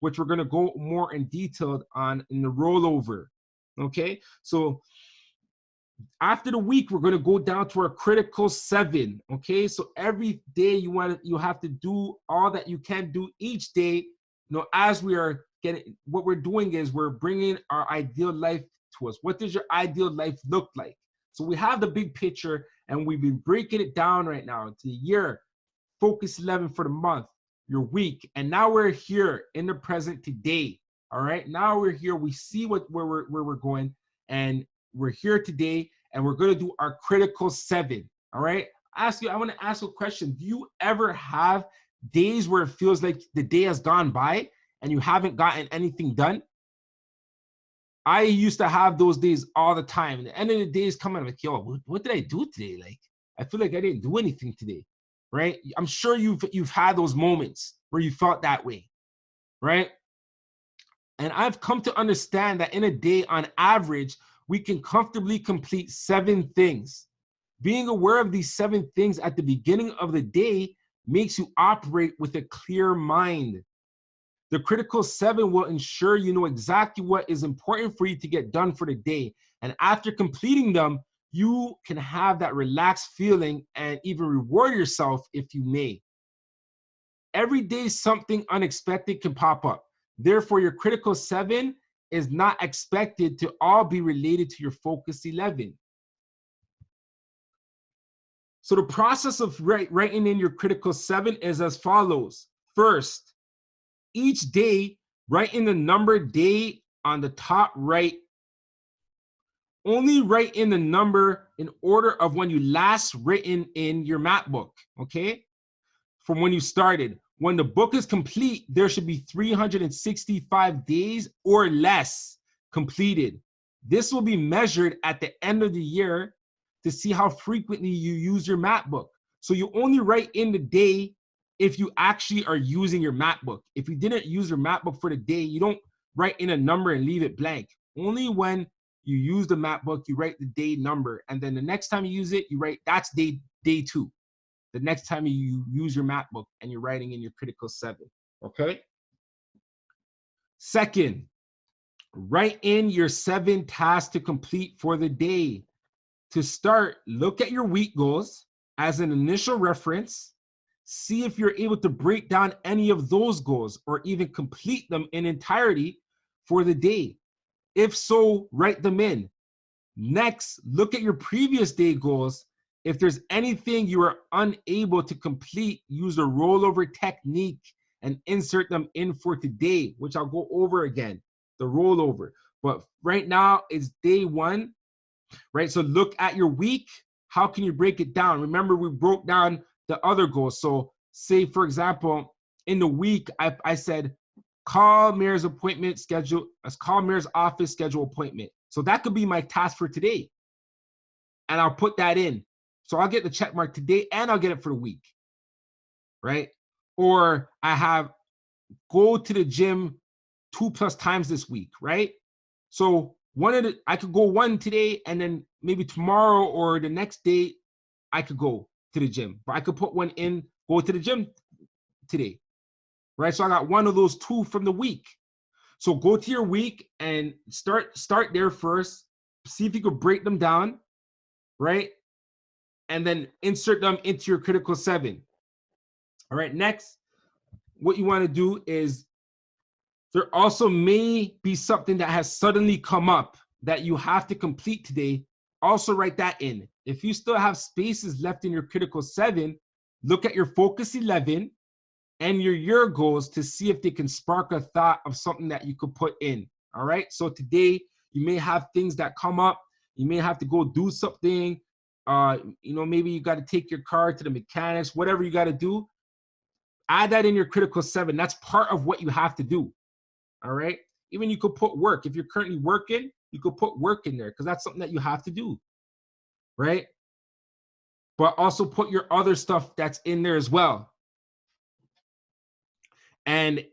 which we're going to go more in detail on in the rollover. Okay, so after the week, we're going to go down to our critical 7. Okay, so every day you have to do all that you can do each day. As we are getting, what we're doing is we're bringing our ideal life to us. What does your ideal life look like? So we have the big picture, and we've been breaking it down right now to the year, focus 11 for the month, your week, and now we're here in the present today. All right, now we're here. We see where we're going, and we're here today, and we're going to do our critical 7. All right, I want to ask you a question. Do you ever have days where it feels like the day has gone by and you haven't gotten anything done? I used to have those days all the time. And the end of the day is coming, I'm like, yo, what did I do today? Like, I feel like I didn't do anything today, right? I'm sure you've had those moments where you felt that way, right? And I've come to understand that in a day, on average, we can comfortably complete 7 things. Being aware of these 7 things at the beginning of the day makes you operate with a clear mind. The critical 7 will ensure you know exactly what is important for you to get done for the day. And after completing them, you can have that relaxed feeling and even reward yourself if you may. Every day, something unexpected can pop up. Therefore, your critical 7 is not expected to all be related to your focus 11. So the process of writing in your critical 7 is as follows. First, each day, write in the number day on the top right. Only write in the number in order of when you last written in your map book, okay? From when you started. When the book is complete, there should be 365 days or less completed. This will be measured at the end of the year to see how frequently you use your map book. So you only write in the day if you actually are using your map book. If you didn't use your map book for the day, you don't write in a number and leave it blank. Only when you use the map book, you write the day number. And then the next time you use it, you write, that's day 2. The next time you use your map book and you're writing in your critical 7, okay? Second, write in your 7 tasks to complete for the day. To start, look at your week goals as an initial reference. See if you're able to break down any of those goals or even complete them in entirety for the day. If so, write them in. Next, look at your previous day goals. If there's anything you are unable to complete, use the rollover technique and insert them in for today, which I'll go over again, the rollover. But right now it's day 1, right? So look at your week. How can you break it down? Remember, we broke down the other goals. So say, for example, in the week, I said, call mayor's appointment schedule, call mayor's office schedule appointment. So that could be my task for today. And I'll put that in. So I'll get the check mark today and I'll get it for the week, right? Or I have go to the gym 2+ times this week, right? So I could go 1 today and then maybe tomorrow or the next day I could go to the gym. But I could put 1 in, go to the gym today, right? So I got 1 of those 2 from the week. So go to your week and start there first. See if you could break them down, right? And then insert them into your critical 7. All right, next, what you want to do is there also may be something that has suddenly come up that you have to complete today. Also write that in. If you still have spaces left in your critical 7, look at your focus 11 and your year goals to see if they can spark a thought of something that you could put in. All right, so today you may have things that come up. You may have to go do something. Maybe you got to take your car to the mechanics, whatever you got to do. Add that in your critical 7. That's part of what you have to do. All right. Even you could put work. If you're currently working, you could put work in there because that's something that you have to do. Right. But also put your other stuff that's in there as well. And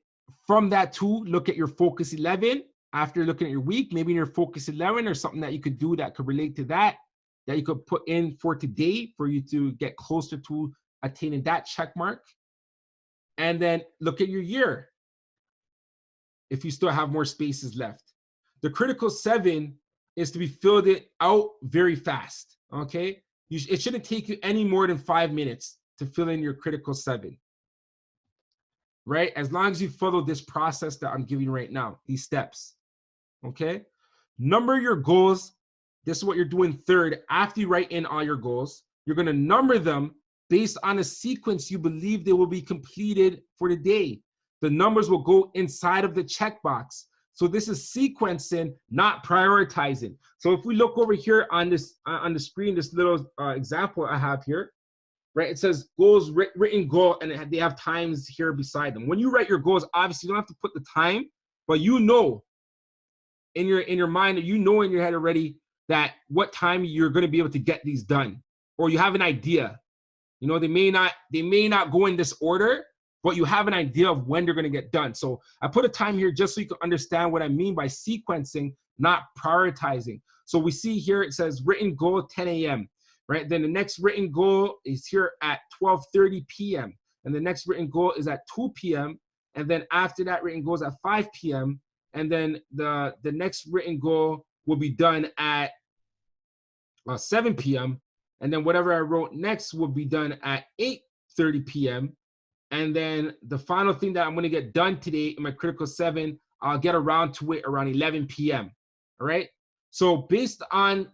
from that too, look at your focus 11. After looking at your week, maybe in your focus 11 or something that you could do that could relate to that you could put in for today for you to get closer to attaining that check mark. And then look at your year. if you still have more spaces left. The critical 7 is to be filled it out very fast, okay? It shouldn't take you any more than 5 minutes to fill in your critical 7, right? As long as you follow this process that I'm giving you right now, these steps, okay? Number your goals. This is what you're doing third. After you write in all your goals, you're gonna number them based on a sequence you believe they will be completed for the day. The numbers will go inside of the checkbox. So this is sequencing, not prioritizing. So if we look over here on this on the screen, this little example I have here, right? It says goals, written goal, and they have times here beside them. When you write your goals, obviously you don't have to put the time, but you know in your mind, you know in your head already that what time you're going to be able to get these done, or you have an idea. You know, they may not go in this order, but you have an idea of when they're going to get done. So I put a time here just so you can understand what I mean by sequencing, not prioritizing. So we see here it says written goal 10 a.m., right? Then the next written goal is here at 12:30 p.m. And the next written goal is at 2 p.m. And then after that written goal is at 5 p.m. And then the next written goal will be done at 7 p.m. And then whatever I wrote next will be done at 8:30 p.m. And then the final thing that I'm going to get done today in my critical 7, I'll get around to it around 11 p.m. All right. So based on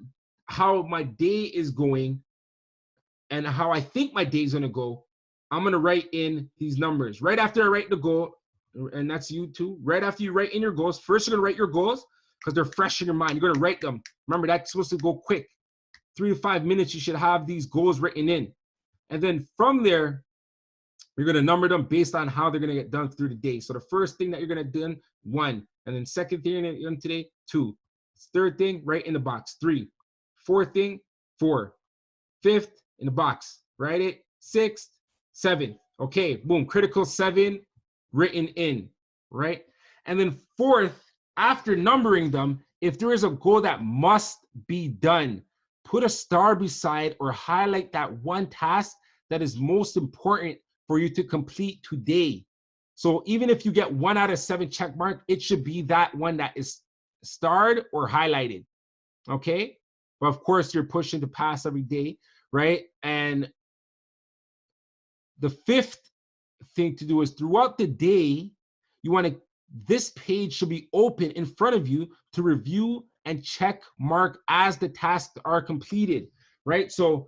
how my day is going and how I think my day is going to go, I'm going to write in these numbers. Right after I write the goal, and that's you too, right after you write in your goals, first you're going to write your goals because they're fresh in your mind. You're going to write them. Remember, that's supposed to go quick. 3 to 5 minutes, you should have these goals written in. And then from there, you're going to number them based on how they're going to get done through the day. So the first thing that you're going to do, 1. And then second thing you're going to do today, 2. Third thing, right in the box, 3. Fourth thing, 4. Fifth, in the box, write it. 6th, 7th. Okay, boom, critical 7 written in, right? And then fourth, after numbering them, if there is a goal that must be done, put a star beside or highlight that one task that is most important for you to complete today. So even if you get 1 out of 7 check mark, it should be that one that is starred or highlighted, okay? But of course, you're pushing to pass every day, right? And the fifth thing to do is throughout the day, this page should be open in front of you to review and check mark as the tasks are completed, right? So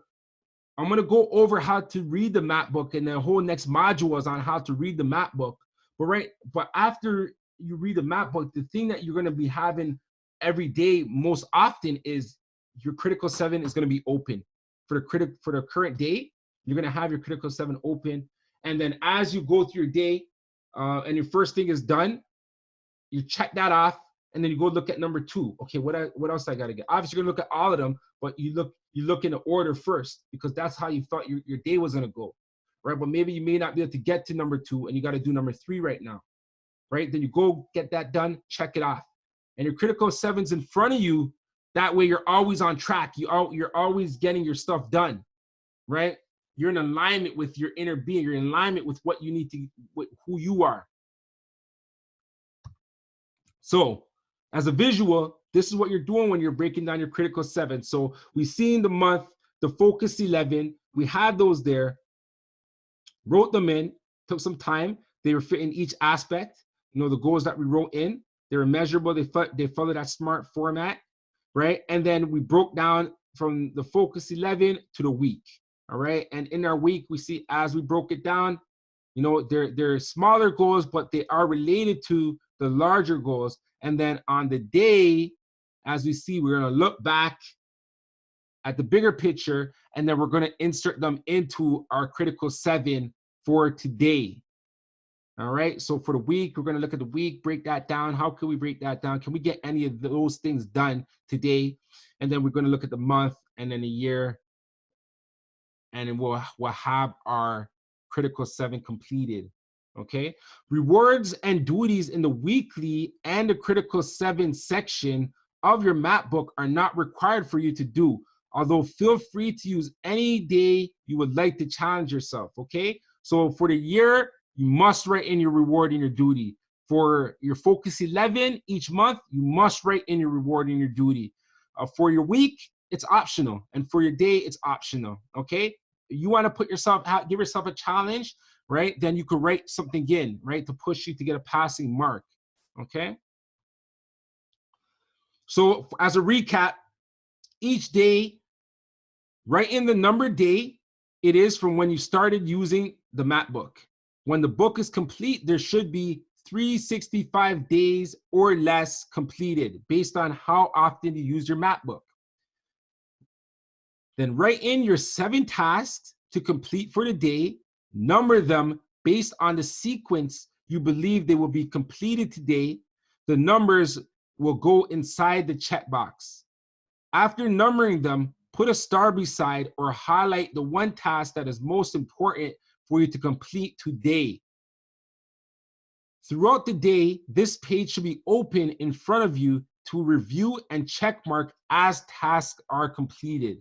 I'm going to go over how to read the map book, and the whole next module is on how to read the map book. But after you read the map book, the thing that you're going to be having every day most often is your critical 7 is going to be open. For the current day, you're going to have your critical 7 open. And then as you go through your day and your first thing is done, you check that off, and then you go look at number 2. Okay, what else I got to get? Obviously, you're going to look at all of them, but you look in the order first because that's how you thought your day was going to go, right? But maybe you may not be able to get to number 2, and you got to do number 3 right now, right? Then you go get that done, check it off. And your critical 7's in front of you. That way you're always on track. You're always getting your stuff done, right? You're in alignment with your inner being. You're in alignment with what you need to, with who you are. So as a visual, this is what you're doing when you're breaking down your critical 7. So we see in the month, the focus 11, we had those there, wrote them in, took some time. They were fit in each aspect. You know, the goals that we wrote in, they were measurable. They followed that SMART format, right? And then we broke down from the focus 11 to the week, all right? And in our week, we see as we broke it down, you know, they're smaller goals, but they are related to the larger goals. And then on the day, as we see, we're going to look back at the bigger picture, and then we're going to insert them into our critical 7 for today. All right. So for the week, we're going to look at the week, break that down. How can we break that down? Can we get any of those things done today? And then we're going to look at the month and then the year, and then we'll have our critical 7 completed. Okay. Rewards and duties in the weekly and the critical 7 section of your map book are not required for you to do, although feel free to use any day you would like to challenge yourself. Okay. So for the year, you must write in your reward and your duty. For your focus 11 each month, you must write in your reward and your duty. For your week, it's optional. And for your day, it's optional, okay? You want to put yourself out, give yourself a challenge, right? Then you could write something in, right? To push you to get a passing mark, okay? So as a recap, each day, write in the number day it is from when you started using the map book. When the book is complete, there should be 365 days or less completed based on how often you use your map book. Then write in your 7 tasks to complete for the day, number them based on the sequence you believe they will be completed today. The numbers will go inside the checkbox. After numbering them, put a star beside or highlight the one task that is most important for you to complete today. Throughout the day, this page should be open in front of you to review and check mark as tasks are completed.